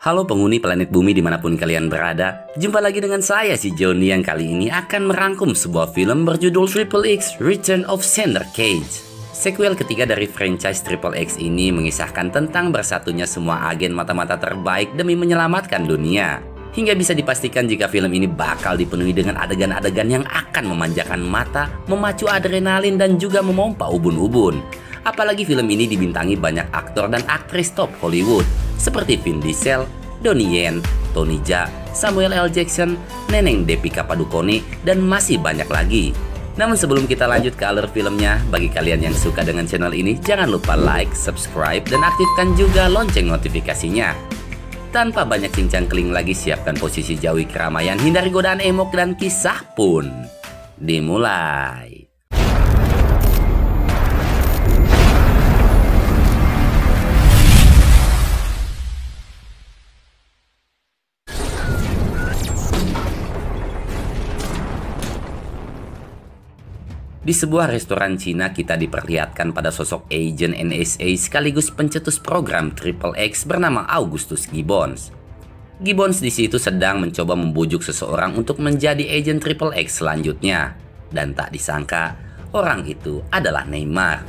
Halo penghuni planet bumi dimanapun kalian berada, jumpa lagi dengan saya si Joni yang kali ini akan merangkum sebuah film berjudul Triple X Return of Xander Cage. Sequel ketiga dari franchise Triple X ini mengisahkan tentang bersatunya semua agen mata-mata terbaik demi menyelamatkan dunia. Hingga bisa dipastikan jika film ini bakal dipenuhi dengan adegan-adegan yang akan memanjakan mata, memacu adrenalin dan juga memompa ubun-ubun. Apalagi film ini dibintangi banyak aktor dan aktris top Hollywood seperti Vin Diesel, Donnie Yen, Tony Jaa, Samuel L. Jackson, Neneng Deepika Padukone, dan masih banyak lagi. Namun sebelum kita lanjut ke alur filmnya, bagi kalian yang suka dengan channel ini, jangan lupa like, subscribe, dan aktifkan juga lonceng notifikasinya. Tanpa banyak cincang keling lagi, siapkan posisi jauhi keramaian, hindari godaan emok dan kisah pun dimulai. Di sebuah restoran Cina, kita diperlihatkan pada sosok agen NSA sekaligus pencetus program Triple X bernama Augustus Gibbons. Gibbons di situ sedang mencoba membujuk seseorang untuk menjadi agen Triple X selanjutnya. Dan tak disangka, orang itu adalah Neymar.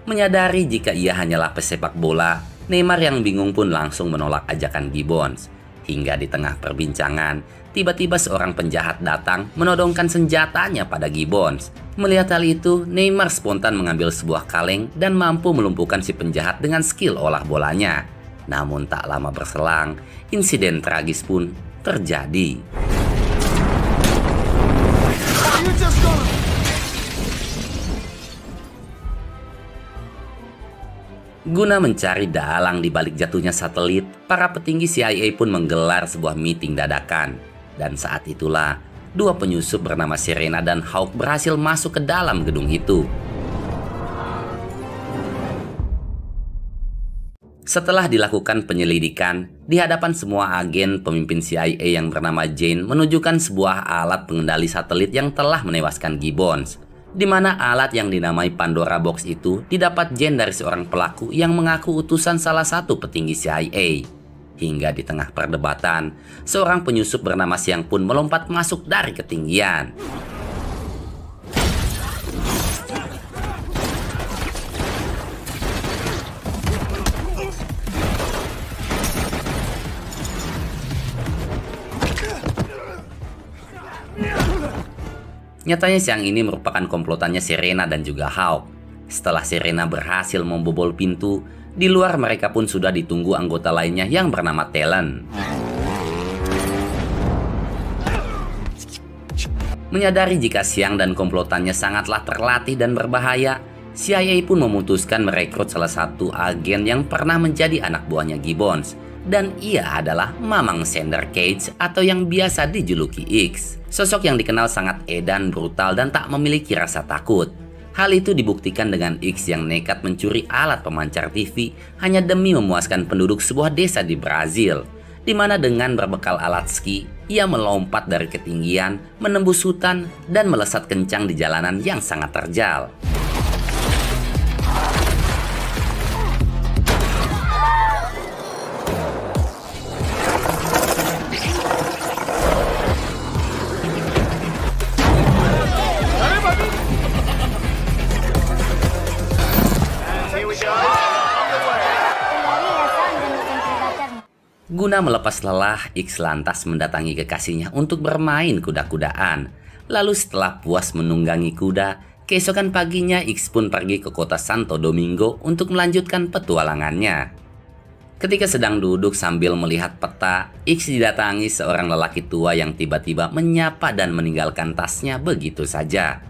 Menyadari jika ia hanyalah pesepak bola, Neymar yang bingung pun langsung menolak ajakan Gibbons. Hingga di tengah perbincangan, tiba-tiba seorang penjahat datang menodongkan senjatanya pada Gibbons. Melihat hal itu, Neymar spontan mengambil sebuah kaleng dan mampu melumpuhkan si penjahat dengan skill olah bolanya. Namun tak lama berselang, insiden tragis pun terjadi. Guna mencari dalang di balik jatuhnya satelit, para petinggi CIA pun menggelar sebuah meeting dadakan. Dan saat itulah, dua penyusup bernama Serena dan Hawk berhasil masuk ke dalam gedung itu. Setelah dilakukan penyelidikan, di hadapan semua agen, pemimpin CIA yang bernama Jane menunjukkan sebuah alat pengendali satelit yang telah menewaskan Gibbons. Di mana alat yang dinamai Pandora Box itu didapat Jane dari seorang pelaku yang mengaku utusan salah satu petinggi CIA. Hingga di tengah perdebatan, seorang penyusup bernama Siang pun melompat masuk dari ketinggian. Nyatanya siang ini merupakan komplotannya Serena dan juga Hawk. Setelah Serena berhasil membobol pintu, di luar mereka pun sudah ditunggu anggota lainnya yang bernama Talon. Menyadari jika Siang dan komplotannya sangatlah terlatih dan berbahaya, CIA pun memutuskan merekrut salah satu agen yang pernah menjadi anak buahnya Gibbons. Dan ia adalah Mamang Xander Cage atau yang biasa dijuluki X. Sosok yang dikenal sangat edan, brutal, dan tak memiliki rasa takut. Hal itu dibuktikan dengan X yang nekat mencuri alat pemancar TV hanya demi memuaskan penduduk sebuah desa di Brazil. Di mana dengan berbekal alat ski, ia melompat dari ketinggian, menembus hutan, dan melesat kencang di jalanan yang sangat terjal. Guna melepas lelah, X lantas mendatangi kekasihnya untuk bermain kuda-kudaan. Lalu setelah puas menunggangi kuda, keesokan paginya X pun pergi ke kota Santo Domingo untuk melanjutkan petualangannya. Ketika sedang duduk sambil melihat peta, X didatangi seorang lelaki tua yang tiba-tiba menyapa dan meninggalkan tasnya begitu saja.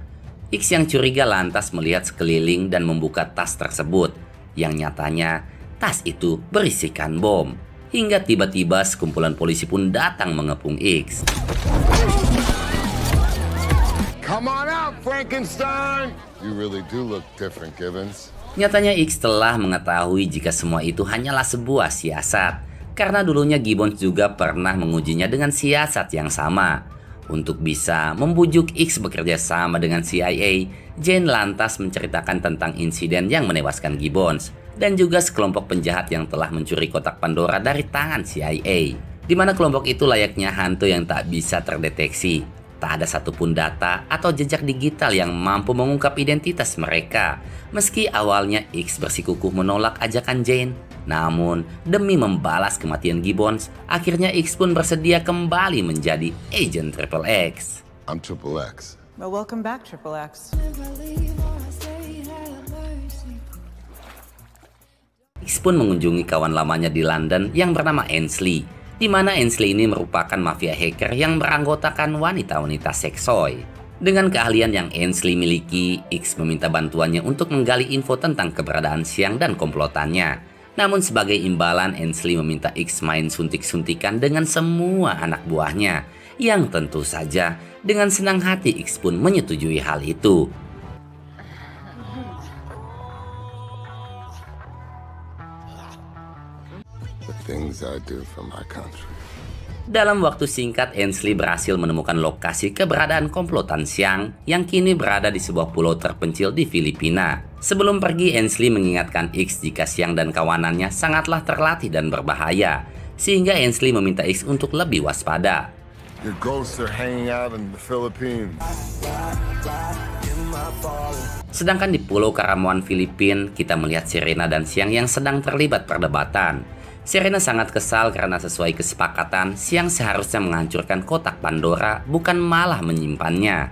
X yang curiga lantas melihat sekeliling dan membuka tas tersebut, yang nyatanya tas itu berisikan bom. Hingga tiba-tiba sekumpulan polisi pun datang mengepung X. Come on out, Frankenstein. You really do look different, Gibbons. Nyatanya X telah mengetahui jika semua itu hanyalah sebuah siasat. Karena dulunya Gibbons juga pernah mengujinya dengan siasat yang sama. Untuk bisa membujuk X bekerja sama dengan CIA, Jane lantas menceritakan tentang insiden yang menewaskan Gibbons dan juga sekelompok penjahat yang telah mencuri kotak Pandora dari tangan CIA, di mana kelompok itu layaknya hantu yang tak bisa terdeteksi. Tak ada satupun data atau jejak digital yang mampu mengungkap identitas mereka. Meski awalnya X bersikukuh menolak ajakan Jane, namun demi membalas kematian Gibbons, akhirnya X pun bersedia kembali menjadi agent Triple X. I'm Triple X. Well, welcome back, Triple X. X pun mengunjungi kawan lamanya di London yang bernama Ainsley, di mana Ainsley ini merupakan mafia hacker yang beranggotakan wanita-wanita seksoy. Dengan keahlian yang Ainsley miliki, X meminta bantuannya untuk menggali info tentang keberadaan Xiang dan komplotannya. Namun sebagai imbalan, Ainsley meminta X main suntik-suntikan dengan semua anak buahnya, yang tentu saja dengan senang hati X pun menyetujui hal itu. Things I do for my country. Dalam waktu singkat, Ainsley berhasil menemukan lokasi keberadaan komplotan Xiang yang kini berada di sebuah pulau terpencil di Filipina. Sebelum pergi, Ainsley mengingatkan X jika Xiang dan kawanannya sangatlah terlatih dan berbahaya, sehingga Ainsley meminta X untuk lebih waspada. Your ghosts are hanging out in the Philippines. Sedangkan di Pulau Karamuan, Filipina, kita melihat Serena dan Xiang yang sedang terlibat perdebatan. Serena sangat kesal karena sesuai kesepakatan, Xiang seharusnya menghancurkan kotak Pandora, bukan malah menyimpannya.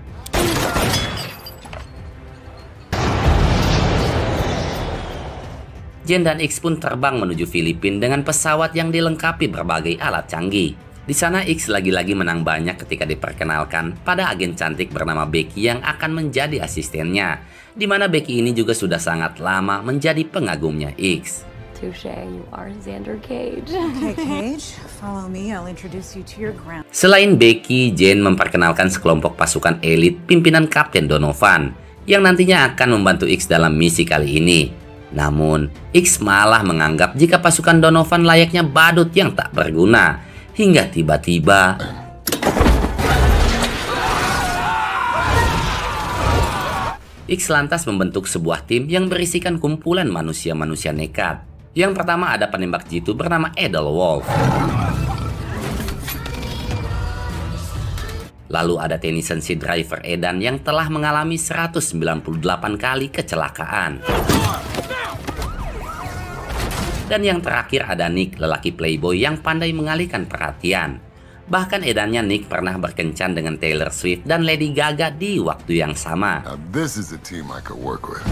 Jane dan X pun terbang menuju Filipina dengan pesawat yang dilengkapi berbagai alat canggih. Di sana X lagi-lagi menang banyak ketika diperkenalkan pada agen cantik bernama Becky yang akan menjadi asistennya, di mana Becky ini juga sudah sangat lama menjadi pengagumnya X. Touche, you are Xander Cage. Okay, Cage, follow me. I'll introduce you to your grand. Selain Becky, Jane memperkenalkan sekelompok pasukan elit pimpinan Kapten Donovan yang nantinya akan membantu X dalam misi kali ini. Namun, X malah menganggap jika pasukan Donovan layaknya badut yang tak berguna, hingga tiba-tiba X lantas membentuk sebuah tim yang berisikan kumpulan manusia-manusia nekat. Yang pertama ada penembak jitu bernama Edelwolf. Lalu ada Tennyson si driver edan yang telah mengalami 198 kali kecelakaan. Dan yang terakhir ada Nick, lelaki playboy yang pandai mengalihkan perhatian. Bahkan edannya Nick pernah berkencan dengan Taylor Swift dan Lady Gaga di waktu yang sama. Now this is a team I could work with.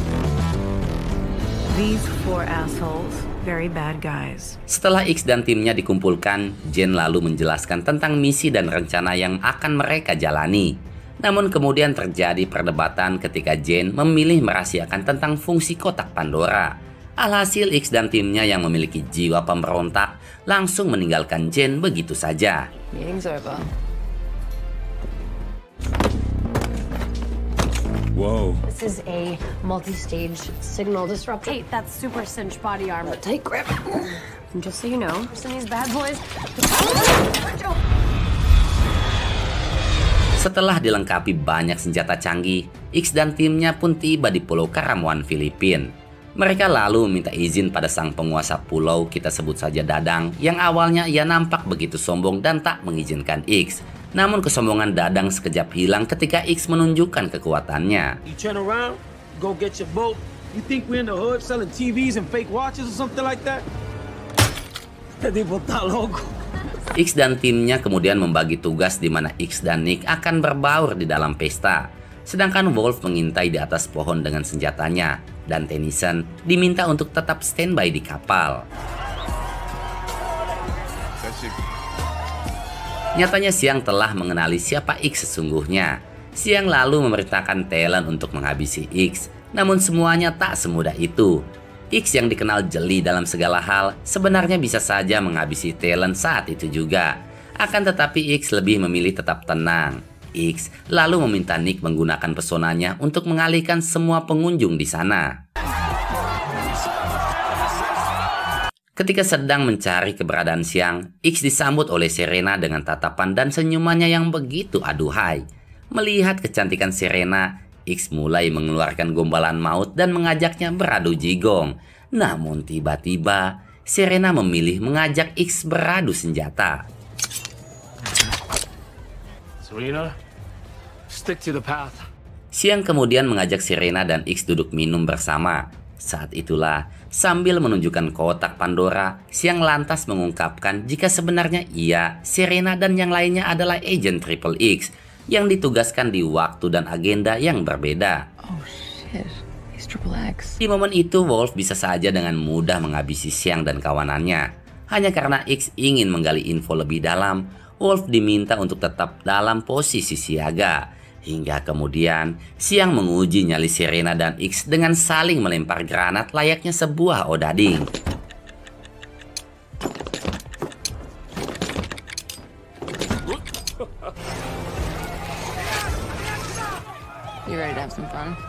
These four assholes, very bad guys. Setelah X dan timnya dikumpulkan, Jane lalu menjelaskan tentang misi dan rencana yang akan mereka jalani. Namun kemudian terjadi perdebatan ketika Jane memilih merahasiakan tentang fungsi kotak Pandora. Alhasil X dan timnya yang memiliki jiwa pemberontak langsung meninggalkan Jane begitu saja. Meeting's over. Whoa. This is a multi-stage signal disruptor. Hey, that's super cinch body armor. Tight grip. And just so you know, some of these bad boys. Setelah dilengkapi banyak senjata canggih, X dan timnya pun tiba di Pulau Karamuan, Filipina. Mereka lalu meminta izin pada sang penguasa pulau, kita sebut saja Dadang, yang awalnya ia nampak begitu sombong dan tak mengizinkan X. Namun kesombongan Dadang sekejap hilang ketika X menunjukkan kekuatannya. You turn around, go get your boat. You think we're in the hood selling TVs and fake watches or something like that? X dan timnya kemudian membagi tugas di mana X dan Nick akan berbaur di dalam pesta. Sedangkan Wolf mengintai di atas pohon dengan senjatanya, dan Tennyson diminta untuk tetap standby di kapal. Nyatanya Xiang telah mengenali siapa X sesungguhnya. Xiang lalu memerintahkan Talon untuk menghabisi X, namun semuanya tak semudah itu. X yang dikenal jeli dalam segala hal sebenarnya bisa saja menghabisi Talon saat itu juga. Akan tetapi X lebih memilih tetap tenang. X lalu meminta Nick menggunakan pesonanya untuk mengalihkan semua pengunjung di sana. Ketika sedang mencari keberadaan Xiang, X disambut oleh Serena dengan tatapan dan senyumannya yang begitu aduhai. Melihat kecantikan Serena, X mulai mengeluarkan gombalan maut dan mengajaknya beradu jigong. Namun tiba-tiba, Serena memilih mengajak X beradu senjata. Serena, stick to the path. Xiang kemudian mengajak Serena dan X duduk minum bersama. Saat itulah, sambil menunjukkan kotak Pandora, Xiang lantas mengungkapkan jika sebenarnya ia, Serena, dan yang lainnya adalah agen Triple X yang ditugaskan di waktu dan agenda yang berbeda. Oh shit, he's Triple X. Di momen itu, Wolf bisa saja dengan mudah menghabisi Xiang dan kawanannya. Hanya karena X ingin menggali info lebih dalam, Wolf diminta untuk tetap dalam posisi siaga. Hingga kemudian, Xiang menguji nyali Serena dan X dengan saling melempar granat layaknya sebuah odading. You ready to have some fun?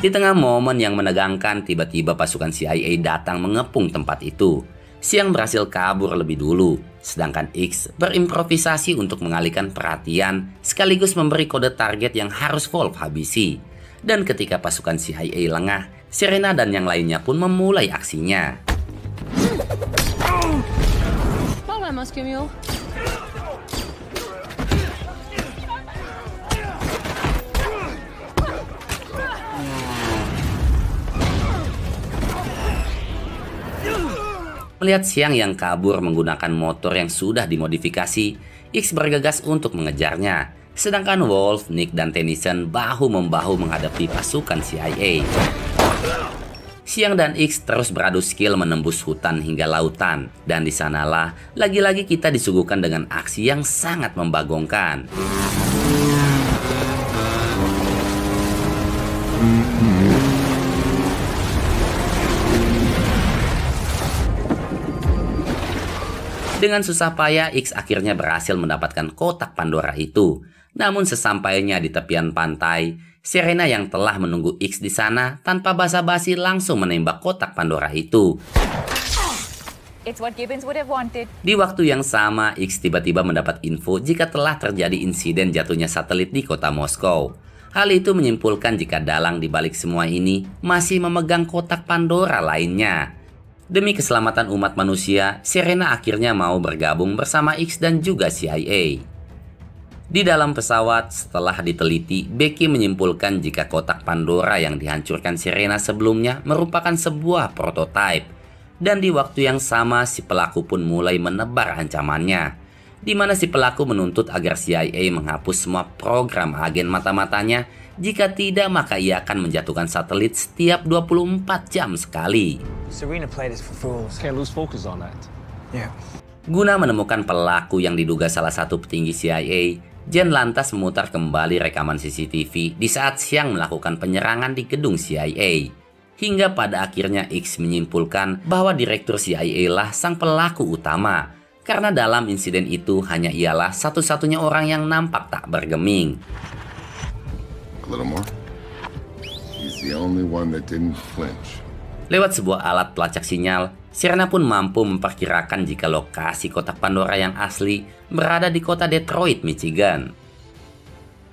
Di tengah momen yang menegangkan, tiba-tiba pasukan CIA datang mengepung tempat itu. Xiang berhasil kabur lebih dulu, sedangkan X berimprovisasi untuk mengalihkan perhatian sekaligus memberi kode target yang harus Wolf habisi. Dan ketika pasukan CIA lengah, Serena dan yang lainnya pun memulai aksinya. Follow my muscle mule. Melihat Xiang yang kabur menggunakan motor yang sudah dimodifikasi, X bergegas untuk mengejarnya. Sedangkan Wolf, Nick, dan Tennyson bahu-membahu menghadapi pasukan CIA. Xiang dan X terus beradu skill menembus hutan hingga lautan. Dan di sanalah lagi-lagi kita disuguhkan dengan aksi yang sangat membagongkan. Dengan susah payah, X akhirnya berhasil mendapatkan kotak Pandora itu. Namun sesampainya di tepian pantai, Serena yang telah menunggu X di sana tanpa basa-basi langsung menembak kotak Pandora itu. It's what Gibbons would have wanted. Di waktu yang sama, X tiba-tiba mendapat info jika telah terjadi insiden jatuhnya satelit di kota Moskow. Hal itu menyimpulkan jika dalang di balik semua ini masih memegang kotak Pandora lainnya. Demi keselamatan umat manusia, Serena akhirnya mau bergabung bersama X dan juga CIA. Di dalam pesawat, setelah diteliti, Becky menyimpulkan jika kotak Pandora yang dihancurkan Serena sebelumnya merupakan sebuah prototipe. Dan di waktu yang sama, si pelaku pun mulai menebar ancamannya, di mana si pelaku menuntut agar CIA menghapus semua program agen mata-matanya. Jika tidak, maka ia akan menjatuhkan satelit setiap 24 jam sekali. Serena played us for fools. Can't lose focus on that. Yeah. Guna menemukan pelaku yang diduga salah satu petinggi CIA, Jen lantas memutar kembali rekaman CCTV di saat Xiang melakukan penyerangan di gedung CIA. Hingga pada akhirnya X menyimpulkan bahwa direktur CIA lah sang pelaku utama, karena dalam insiden itu hanya ialah satu-satunya orang yang nampak tak bergeming. A little more. He's the only one that didn't flinch. Lewat sebuah alat pelacak sinyal, Serena pun mampu memperkirakan jika lokasi kotak Pandora yang asli berada di kota Detroit, Michigan.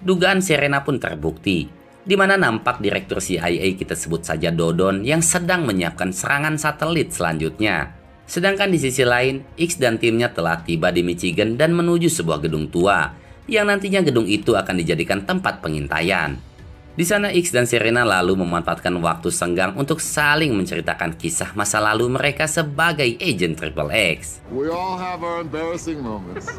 Dugaan Serena pun terbukti, di mana nampak direktur CIA kita sebut saja Dodon yang sedang menyiapkan serangan satelit selanjutnya. Sedangkan di sisi lain, X dan timnya telah tiba di Michigan dan menuju sebuah gedung tua, yang nantinya gedung itu akan dijadikan tempat pengintaian. Di sana X dan Serena lalu memanfaatkan waktu senggang untuk saling menceritakan kisah masa lalu mereka sebagai agen Triple X. We all have our embarrassing moments.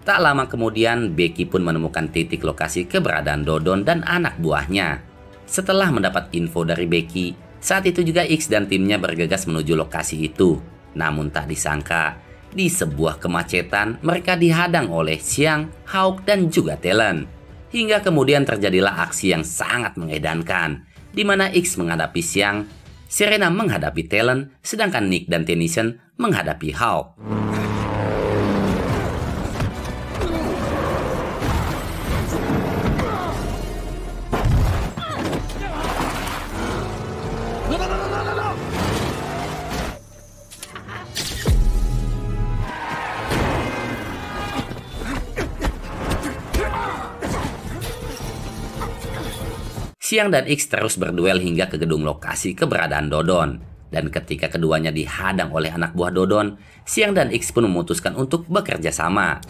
Tak lama kemudian, Becky pun menemukan titik lokasi keberadaan Dodon dan anak buahnya. Setelah mendapat info dari Becky, saat itu juga X dan timnya bergegas menuju lokasi itu. Namun tak disangka, di sebuah kemacetan mereka dihadang oleh Xiang, Hawk, dan juga Talon. Hingga kemudian terjadilah aksi yang sangat mengedankan, di mana X menghadapi Xiang, Serena menghadapi Talon, sedangkan Nick dan Tennyson menghadapi Hawk. Xiang dan X terus berduel hingga ke gedung lokasi keberadaan Dodon. Dan ketika keduanya dihadang oleh anak buah Dodon, Xiang dan X pun memutuskan untuk bekerja sama.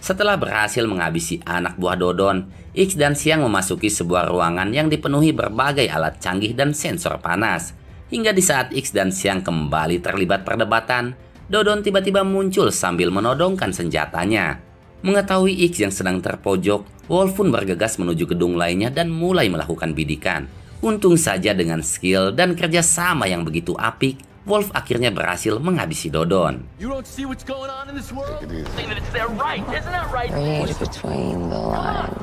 Setelah berhasil menghabisi anak buah Dodon, X dan Xiang memasuki sebuah ruangan yang dipenuhi berbagai alat canggih dan sensor panas. Hingga di saat X dan Xiang kembali terlibat perdebatan, Dodon tiba-tiba muncul sambil menodongkan senjatanya. Mengetahui X yang sedang terpojok, Wolf pun bergegas menuju gedung lainnya dan mulai melakukan bidikan. Untung saja dengan skill dan kerjasama yang begitu apik, Wolf akhirnya berhasil menghabisi Dodon. Read between the lines.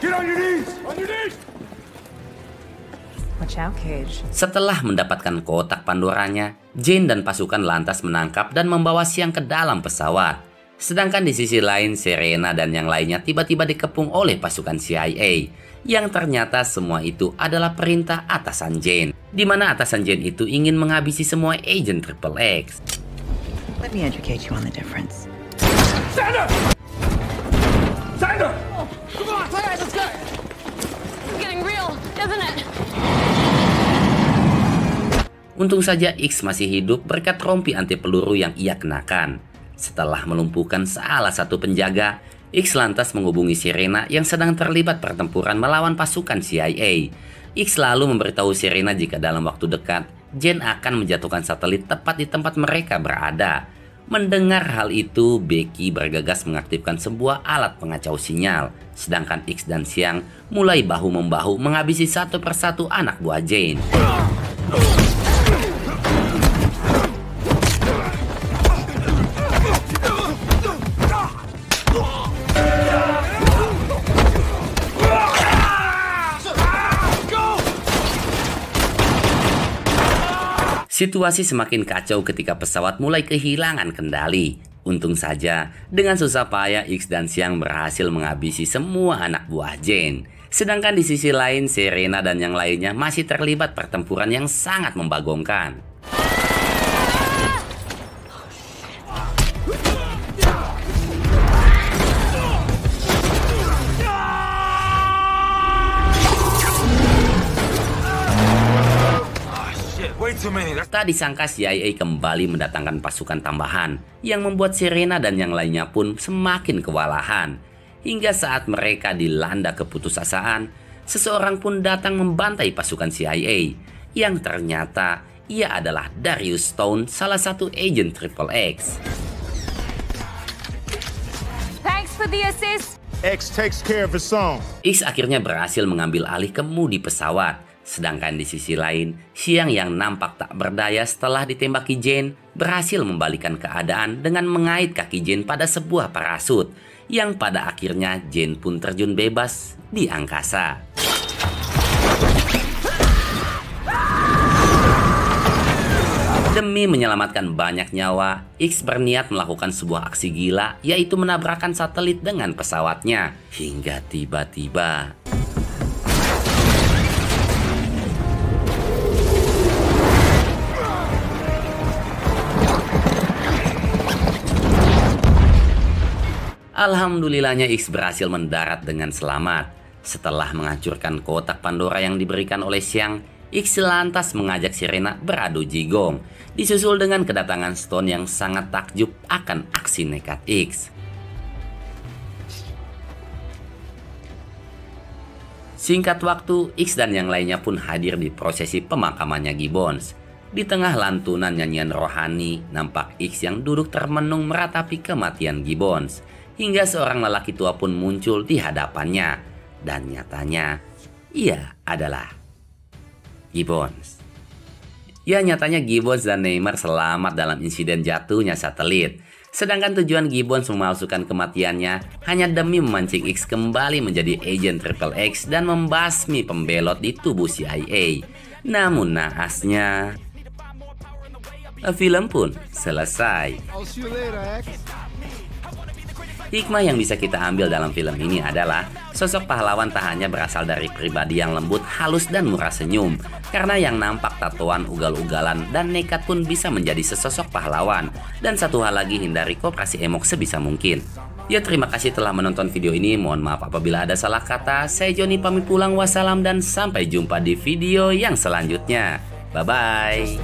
Get on your knees! On your knees! Watch out, Cage. Setelah mendapatkan kotak Pandoranya, Jane dan pasukan lantas menangkap dan membawa Xiang ke dalam pesawat. Sedangkan di sisi lain, Serena dan yang lainnya tiba-tiba dikepung oleh pasukan CIA, yang ternyata semua itu adalah perintah atasan Jane, di mana atasan Jane itu ingin menghabisi semua agent Triple X. Let me educate you on the difference. Stand up! Stand up! Come on, all right, let's go. It's getting real, isn't it? Untung saja X masih hidup berkat rompi anti peluru yang ia kenakan. Setelah melumpuhkan salah satu penjaga, X lantas menghubungi Serena yang sedang terlibat pertempuran melawan pasukan CIA. X lalu memberitahu Serena jika dalam waktu dekat, Jane akan menjatuhkan satelit tepat di tempat mereka berada. Mendengar hal itu, Becky bergegas mengaktifkan sebuah alat pengacau sinyal. Sedangkan X dan Xiang mulai bahu-membahu menghabisi satu persatu anak buah Jane. Situasi semakin kacau ketika pesawat mulai kehilangan kendali. Untung saja, dengan susah payah X dan Xiang berhasil menghabisi semua anak buah Jane. Sedangkan di sisi lain, Serena dan yang lainnya masih terlibat pertempuran yang sangat membagongkan. Tak disangka CIA kembali mendatangkan pasukan tambahan yang membuat Serena dan yang lainnya pun semakin kewalahan. Hingga saat mereka dilanda keputusasaan, seseorang pun datang membantai pasukan CIA yang ternyata ia adalah Darius Stone, salah satu agent Triple X. Thanks for the assist. X takes care of his own. X akhirnya berhasil mengambil alih kemudi pesawat. Sedangkan di sisi lain, Xiang yang nampak tak berdaya setelah ditembaki Jane berhasil membalikan keadaan dengan mengait kaki Jane pada sebuah parasut, yang pada akhirnya Jane pun terjun bebas di angkasa. Demi menyelamatkan banyak nyawa, X berniat melakukan sebuah aksi gila, yaitu menabrakkan satelit dengan pesawatnya. Hingga tiba-tiba alhamdulillahnya X berhasil mendarat dengan selamat. Setelah menghancurkan kotak Pandora yang diberikan oleh Xiang, X lantas mengajak Serena beradu jigong, disusul dengan kedatangan Stone yang sangat takjub akan aksi nekat X. Singkat waktu, X dan yang lainnya pun hadir di prosesi pemakamannya Gibbons. Di tengah lantunan nyanyian rohani, nampak X yang duduk termenung meratapi kematian Gibbons. Hingga seorang lelaki tua pun muncul di hadapannya. Dan nyatanya, ia adalah Gibbons. Ya, nyatanya Gibbons dan Neymar selamat dalam insiden jatuhnya satelit. Sedangkan tujuan Gibbons memalsukan kematiannya hanya demi memancing X kembali menjadi agent Triple X dan membasmi pembelot di tubuh CIA. Namun naasnya, film pun selesai. Hikmah yang bisa kita ambil dalam film ini adalah sosok pahlawan tak hanya berasal dari pribadi yang lembut, halus, dan murah senyum. Karena yang nampak tatoan, ugal-ugalan, dan nekat pun bisa menjadi sesosok pahlawan. Dan satu hal lagi, hindari koperasi emok sebisa mungkin. Ya, terima kasih telah menonton video ini. Mohon maaf apabila ada salah kata. Saya Joni pamit pulang. Wassalam dan sampai jumpa di video yang selanjutnya. Bye-bye.